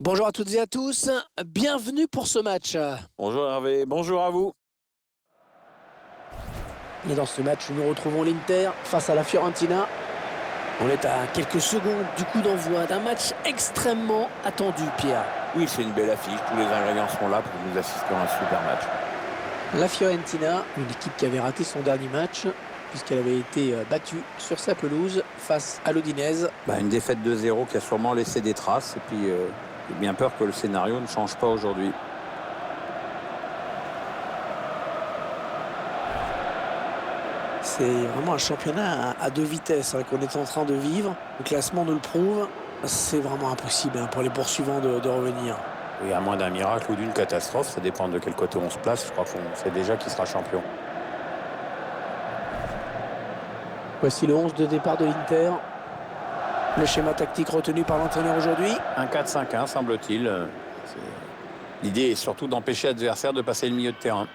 Bonjour à toutes et à tous, bienvenue pour ce match. Bonjour Hervé, bonjour à vous. Et dans ce match, nous retrouvons l'Inter face à la Fiorentina. On est à quelques secondes du coup d'envoi d'un match extrêmement attendu, Pierre. Oui, c'est une belle affiche, tous les ingrédients sont là pour que nous assistions à un super match. La Fiorentina, une équipe qui avait raté son dernier match, puisqu'elle avait été battue sur sa pelouse face à l'Udinese. Une défaite 2-0 qui a sûrement laissé des traces, et puis j'ai bien peur que le scénario ne change pas aujourd'hui. C'est vraiment un championnat à deux vitesses qu'on est en train de vivre. Le classement nous le prouve. C'est vraiment impossible pour les poursuivants de revenir. Oui, à moins d'un miracle ou d'une catastrophe, ça dépend de quel côté on se place. Je crois qu'on sait déjà qui sera champion. Voici le 11 de départ de l'Inter. Le schéma tactique retenu par l'entraîneur aujourd'hui. Un 4-5-1 semble-t-il. L'idée est surtout d'empêcher l'adversaire de passer le milieu de terrain.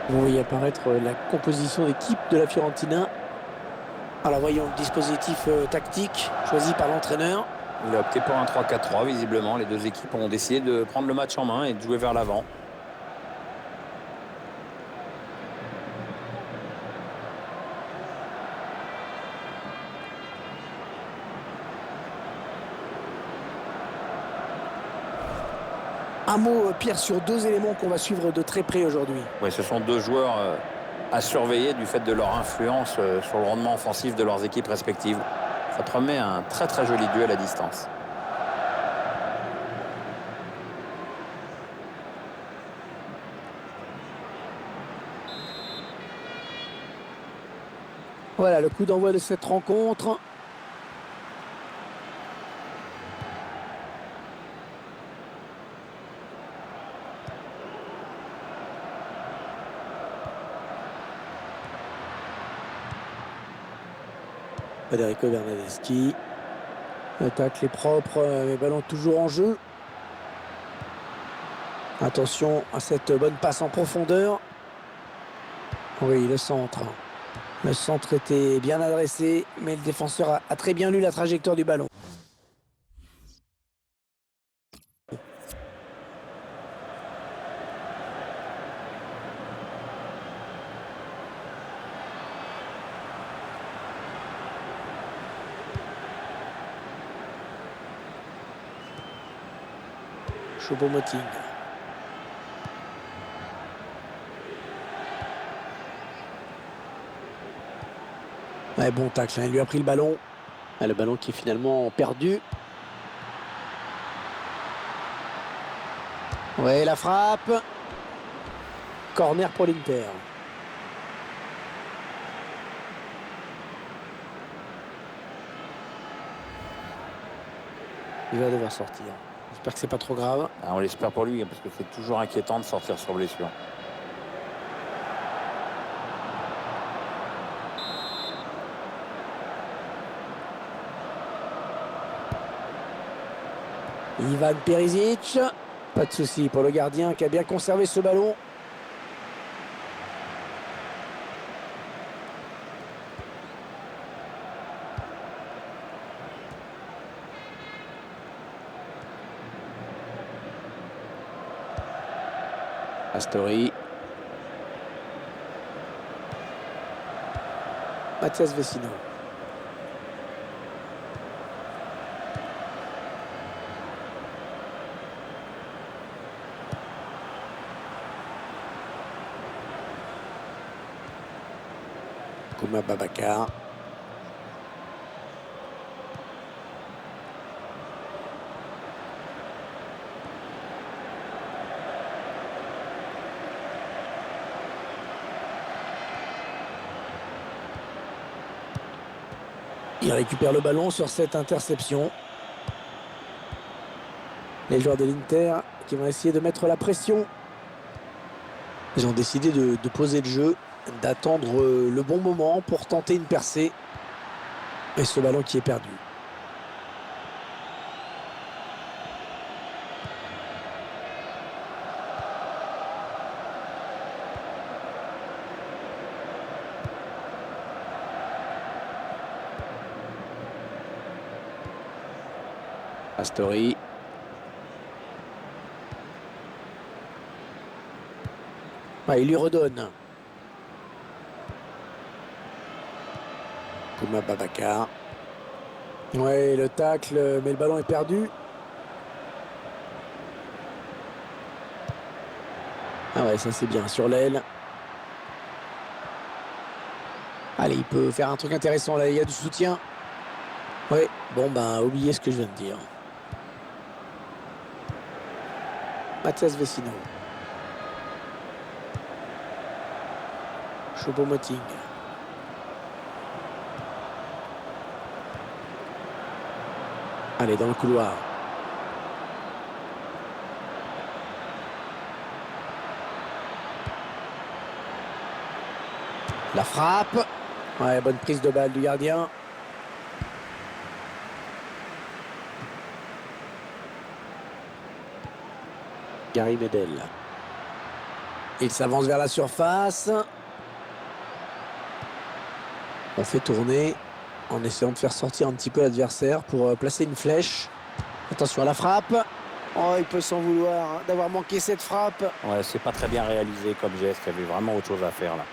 Vous voyez apparaître la composition d'équipe de la Fiorentina. Alors voyons le dispositif tactique choisi par l'entraîneur. Il a opté pour un 3-4-3, visiblement. Les deux équipes ont décidé de prendre le match en main et de jouer vers l'avant. Un mot, Pierre, sur deux éléments qu'on va suivre de très près aujourd'hui. Oui, ce sont deux joueurs à surveiller du fait de leur influence sur le rendement offensif de leurs équipes respectives. Ça promet un très très joli duel à distance. Voilà le coup d'envoi de cette rencontre. Federico Bernardeschi. L'attaque est propre, les ballons toujours en jeu. Attention à cette bonne passe en profondeur. Oui, le centre. Le centre était bien adressé, mais le défenseur a très bien lu la trajectoire du ballon. Choupo-Moting. Ouais, bon tacle, il lui a pris le ballon. Le ballon qui est finalement perdu. Ouais, la frappe. Corner pour l'Inter. Il va devoir sortir. J'espère que c'est pas trop grave. On l'espère pour lui, parce que c'est toujours inquiétant de sortir sur blessure. Ivan Perisic. Pas de souci pour le gardien qui a bien conservé ce ballon. Astori. Mathias Vecino. Kouma Babacar. Il récupère le ballon sur cette interception. Les joueurs de l'Inter qui vont essayer de mettre la pression. Ils ont décidé de poser le jeu, d'attendre le bon moment pour tenter une percée. Et ce ballon qui est perdu. Astori. Ouais, il lui redonne. Kouma Babacar. Ouais, le tacle, mais le ballon est perdu. Ah ouais, ça c'est bien, sur l'aile. Allez, il peut faire un truc intéressant là, il y a du soutien. Ouais, bon ben, oubliez ce que je viens de dire. Mathias Vecino. Choupo-Moting. Allez, dans le couloir. La frappe. Ouais, bonne prise de balle du gardien. Gary Medel. Il s'avance vers la surface. On fait tourner en essayant de faire sortir un petit peu l'adversaire pour placer une flèche. Attention à la frappe. Oh, il peut s'en vouloir hein, d'avoir manqué cette frappe. Ouais, c'est pas très bien réalisé comme geste. Il y avait vraiment autre chose à faire là.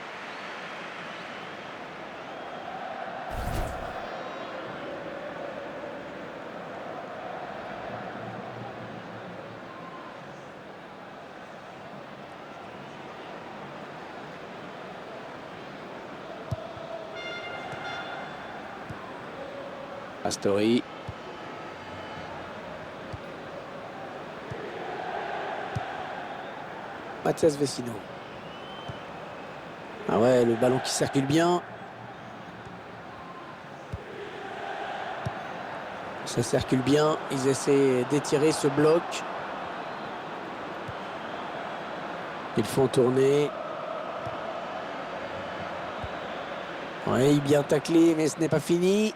Astori. Mathias Vecino. Ah ouais, le ballon qui circule bien. Ça circule bien. Ils essaient d'étirer ce bloc. Ils font tourner. Oui, bien taclé, mais ce n'est pas fini.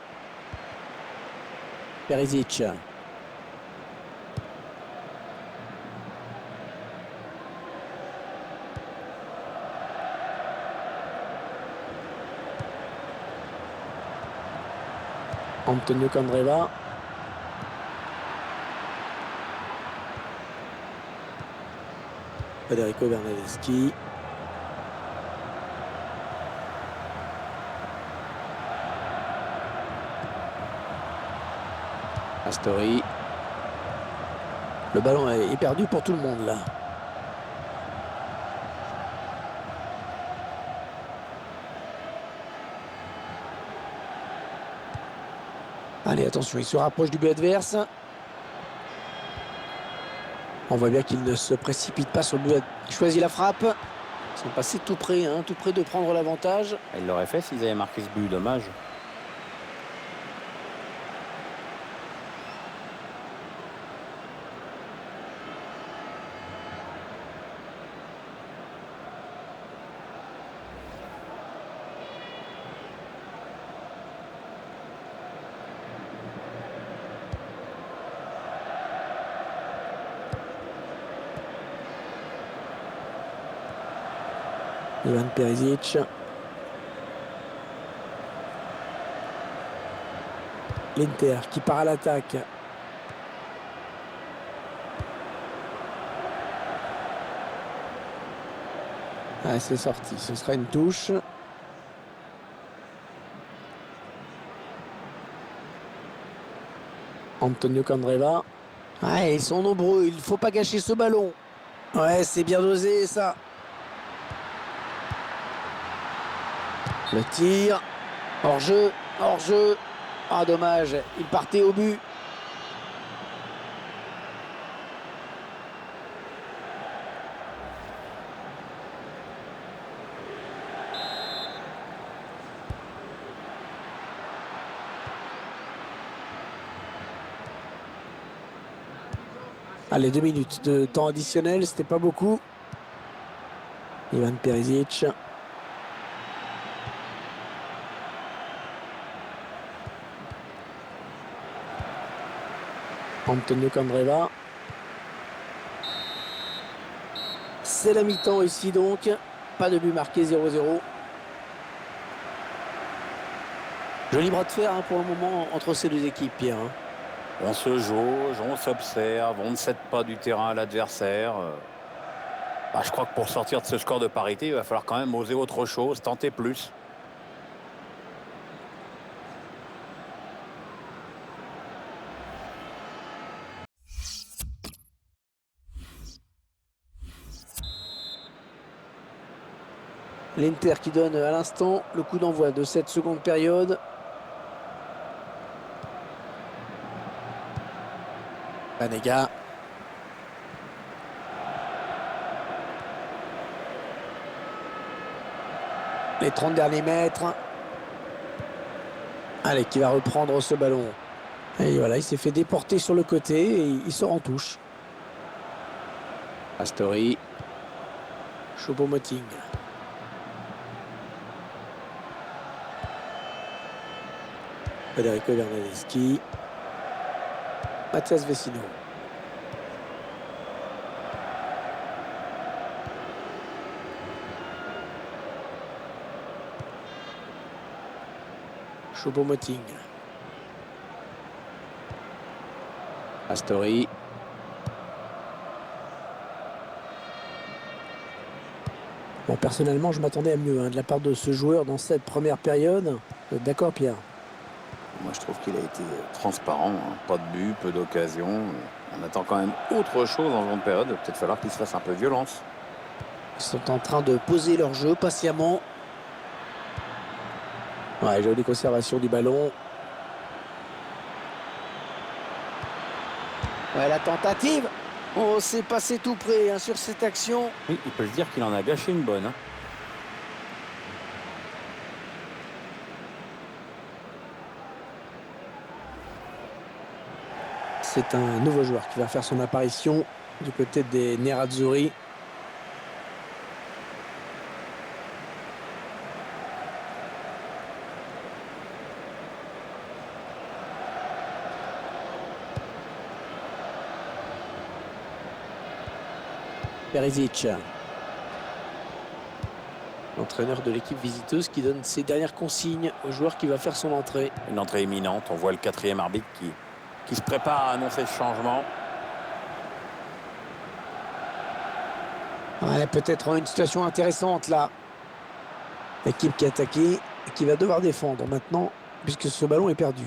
Perisic. Antonio Candreva. Federico Bernardeschi. Astori. Le ballon est perdu pour tout le monde là. Allez, attention, il se rapproche du but adverse. On voit bien qu'il ne se précipite pas sur le but. Il choisit la frappe. Ils sont passés tout près de prendre l'avantage. Il l'aurait fait s'ils avaient marqué ce but, dommage. Ivan Perisic. L'Inter qui part à l'attaque. Ah, c'est sorti. Ce sera une touche. Antonio Candreva. Ah, ils sont nombreux. Il ne faut pas gâcher ce ballon. Ouais, c'est bien dosé ça. Le tir. Hors-jeu. Hors-jeu. Ah, dommage. Il partait au but. Allez, 2 minutes de temps additionnel, c'était pas beaucoup. Ivan Perisic. Antonio Candreva. C'est la mi-temps ici donc. Pas de but marqué, 0-0. Joli bras de fer pour le moment entre ces deux équipes, Pierre. On se jauge, on s'observe, on ne cède pas du terrain à l'adversaire. Je crois que pour sortir de ce score de parité, il va falloir quand même oser autre chose, tenter plus. L'Inter qui donne à l'instant le coup d'envoi de cette seconde période. Banega. Les 30 derniers mètres. Allez, qui va reprendre ce ballon. Et voilà, il s'est fait déporter sur le côté et il sort en touche. Astori. Choupo-Moting. Federico Bernardeschi. Mathias Vecino. Choupo-Moting. Astori. Bon, personnellement, je m'attendais à mieux de la part de ce joueur dans cette première période. D'accord, Pierre? Moi, je trouve qu'il a été transparent. Pas de but, peu d'occasions. On attend quand même autre chose en seconde période. Il va peut-être falloir qu'il se fasse un peu violence. Ils sont en train de poser leur jeu patiemment. Ouais, jolie conservation du ballon. Ouais, la tentative. Oh, c'est passé tout près sur cette action. Oui, il peut se dire qu'il en a gâché une bonne. C'est un nouveau joueur qui va faire son apparition du côté des Nerazzurri. Perisic, l'entraîneur de l'équipe visiteuse qui donne ses dernières consignes au joueur qui va faire son entrée. Une entrée imminente. On voit le quatrième arbitre qui se prépare à annoncer ce changement. Ouais, peut-être une situation intéressante là. L'équipe qui a attaqué et qui va devoir défendre maintenant puisque ce ballon est perdu.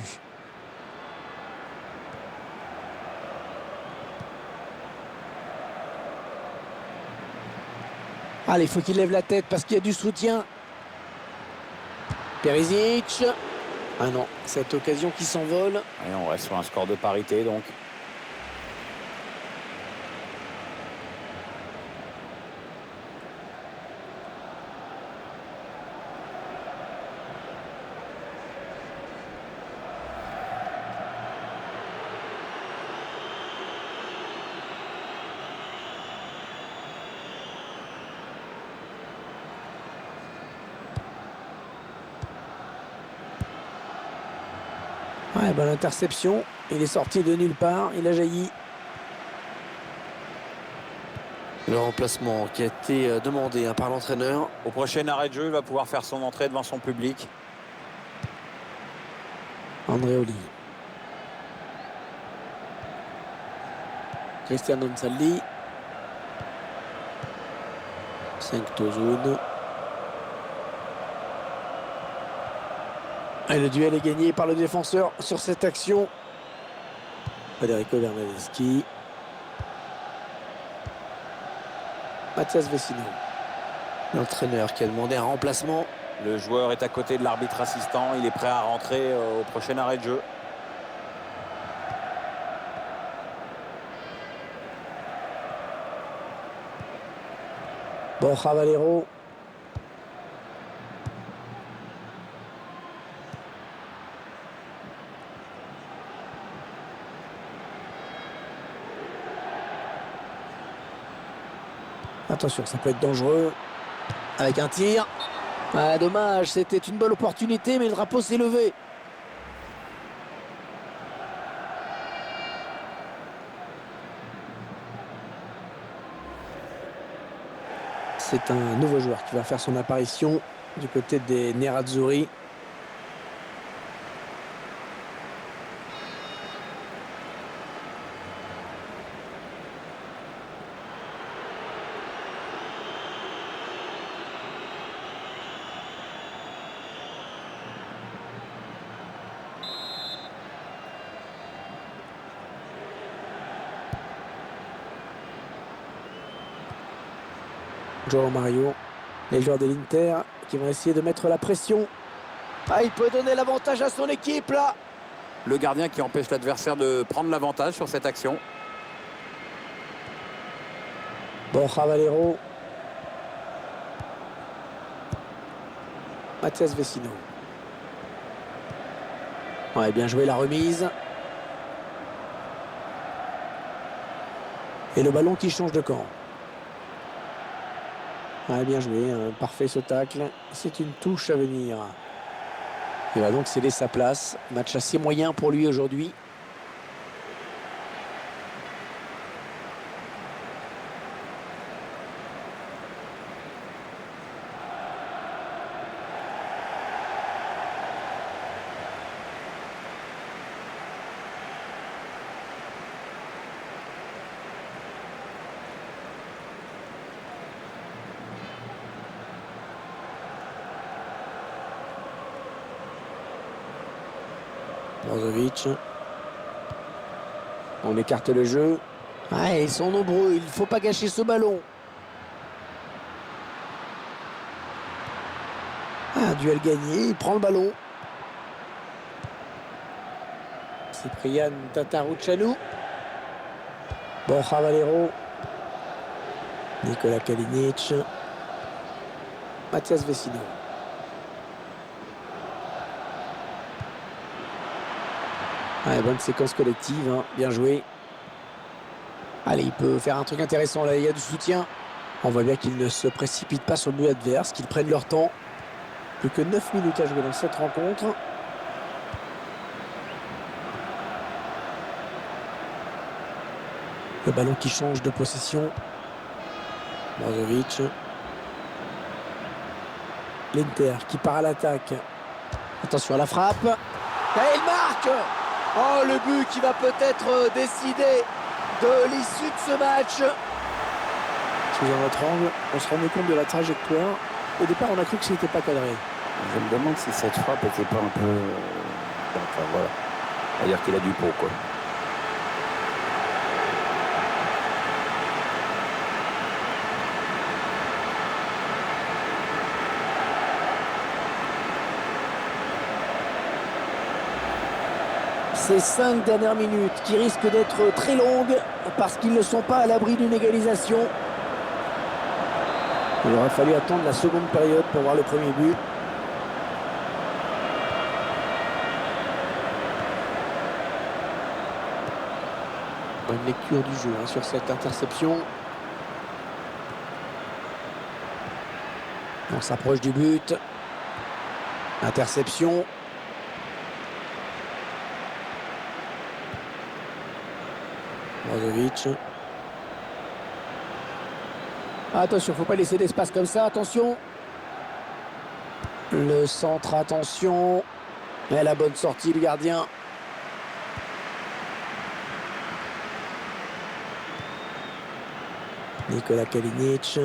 Allez, il faut qu'il lève la tête parce qu'il y a du soutien. Perisic. Ah non, cette occasion qui s'envole. Et on reste sur un score de parité donc. Ouais, bonne interception. Il est sorti de nulle part. Il a jailli. Le remplacement qui a été demandé par l'entraîneur. Au prochain arrêt de jeu, il va pouvoir faire son entrée devant son public. Andreoli. Cristiano Nzalli. 5 Tozoun. Et le duel est gagné par le défenseur sur cette action. Federico Bernardeschi. Mathias Vecino. L'entraîneur qui a demandé un remplacement. Le joueur est à côté de l'arbitre assistant. Il est prêt à rentrer au prochain arrêt de jeu. Borja Valero. Attention, ça peut être dangereux. Avec un tir. Ah, dommage, c'était une bonne opportunité, mais le drapeau s'est levé. C'est un nouveau joueur qui va faire son apparition du côté des Nerazzurri. Joao Mario. Les joueurs de l'Inter qui vont essayer de mettre la pression. Ah, il peut donner l'avantage à son équipe là. Le gardien qui empêche l'adversaire de prendre l'avantage sur cette action. Borja Valero. Mathias Vecino. Ouais, bien joué la remise. Et le ballon qui change de camp. Ouais, bien joué, parfait ce tacle. C'est une touche à venir. Il va donc céder sa place. Match assez moyen pour lui aujourd'hui. Brozovic. On écarte le jeu. Ah, ils sont nombreux, il ne faut pas gâcher ce ballon. Ah, duel gagné, il prend le ballon. Cyprian Tatarusanu. Borja Valero. Nikola Kalinic. Mathias Vecino. Ouais, bonne séquence collective, hein. Bien joué. Allez, il peut faire un truc intéressant là, il y a du soutien. On voit bien qu'ils ne se précipitent pas sur le but adverse, qu'ils prennent leur temps. Plus que 9 minutes à jouer dans cette rencontre. Le ballon qui change de possession. Brozovic. L'Inter qui part à l'attaque. Attention à la frappe. Et il marque! Oh, le but qui va peut-être décider de l'issue de ce match. Sous un autre angle, on se rendait compte de la trajectoire. Au départ, on a cru que ce n'était pas cadré. Je me demande si cette frappe n'était pas un peu... Enfin, voilà. On va dire qu'il a du pot, quoi. Ces 5 dernières minutes qui risquent d'être très longues parce qu'ils ne sont pas à l'abri d'une égalisation. Il aurait fallu attendre la seconde période pour voir le premier but. Bonne lecture du jeu sur cette interception. On s'approche du but. Interception. Brozovic. Attention, faut pas laisser d'espace comme ça, attention. Le centre, attention. Et la bonne sortie du gardien. Nikola Kalinic.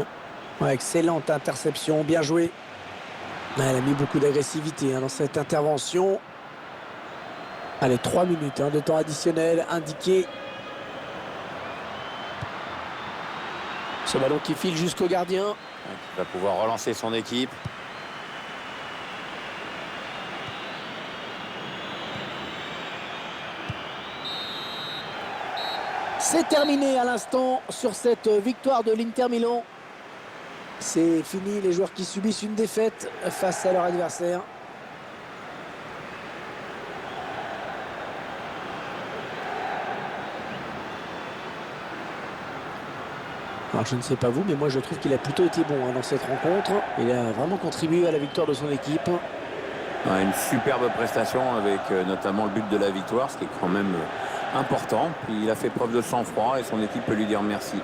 Ouais, excellente interception, bien joué. Elle a mis beaucoup d'agressivité dans cette intervention. Allez, 3 minutes de temps additionnel indiqué. Ce ballon qui file jusqu'au gardien. Il va pouvoir relancer son équipe. C'est terminé à l'instant sur cette victoire de l'Inter Milan. C'est fini, les joueurs qui subissent une défaite face à leur adversaire. Alors je ne sais pas vous, mais moi je trouve qu'il a plutôt été bon dans cette rencontre. Il a vraiment contribué à la victoire de son équipe. Ouais, une superbe prestation avec notamment le but de la victoire, ce qui est quand même important. Puis il a fait preuve de sang-froid et son équipe peut lui dire merci.